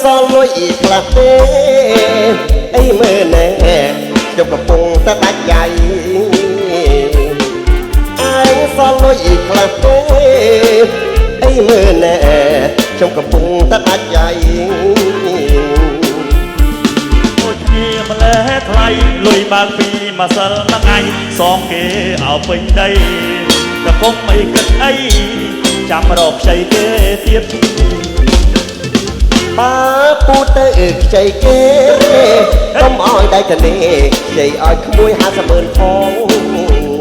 សល់លុយខ្លះទេអីមើលណែជប់កំពុងតែដាច់ដៃឯងសល់លុយខ្លះទេអីមើលណែជប់កំពុងតែដាច់ដៃអូគ្នាម្លេះថ្លៃលុយបើកពីម្សិលមួយថ្ងៃសងគេឲ្យពេញដីតែពុកមិនគិតអីចាំរកខ្ចីគេទៀតបើពូទៅខ្ចីគេកុំឲ្យដៃទៅនេះខ្ចីឲ្យក្មួយ50,000ផង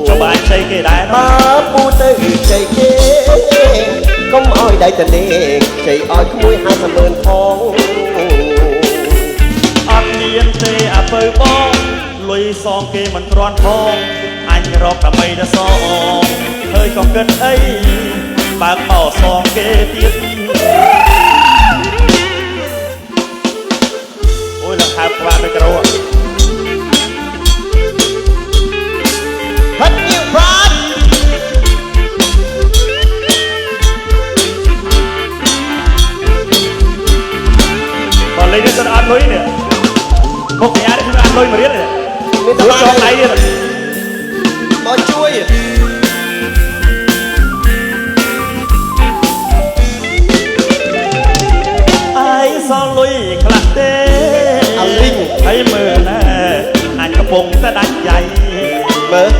ចាំបាច់ខ្ចីគេដែរបើពូទៅខ្ចីគេកុំឲ្យដៃទៅនេះខ្ចីឲ្យក្មួយ50,000ផងអត់មានទេអពើបងលុយសងគេមិនទ្រាន់ផងអញរកដើម្បីតែសងហើយក៏គិតអីបើកមកសងគេទៀតអូយលង្ហើបក្បាលដូចក្រោហត់ញៀវប្រាត់បើលេងនេះទៅអត់លុយនេះពុកញ៉ានេះគឺអត់លុយមួយរៀលនេះមានតែចង់ដៃទៀតមកជួយសល់លុយខ្លះទេអាលីងហើយមើលណែអញកំពុងតែដាច់ដៃមើល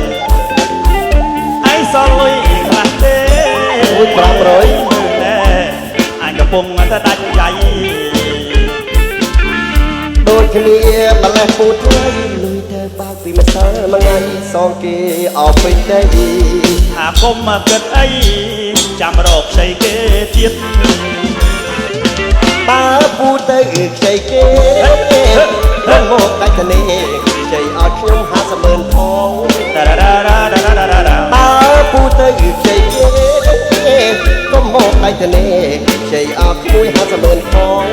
ឯងសល់លុយខ្លះទេអូយ500មើលណែអញកំពុងតែដាច់ដៃដូចគ្នាម្លេះពូថ្លៃលុយទៅបើកពីម្សិលមួយថ្ងៃសងគេអស់ពេញដីថាគុំមកគិតអីចាំរកខ្ចីគេទៀតបើពូទៅខ្ចីគេមកដាច់ទៅនេះខ្ចីឲ្យខ្ញុំ50,000ផងបើពូទៅខ្ចីគេកុំមកដាច់ទៅនេះខ្ចីឲ្យក្មួយ50,000ផង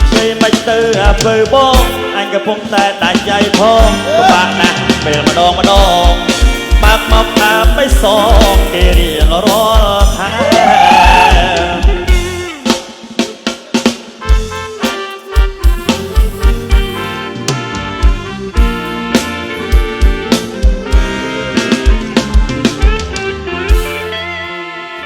ខ្ចីមិនទៅអពើបងអញកំពុងតែដាច់ដៃផងពិបាកណាស់ពេលម្ដងបើកមកថាមិនសងគេរៀងរាល់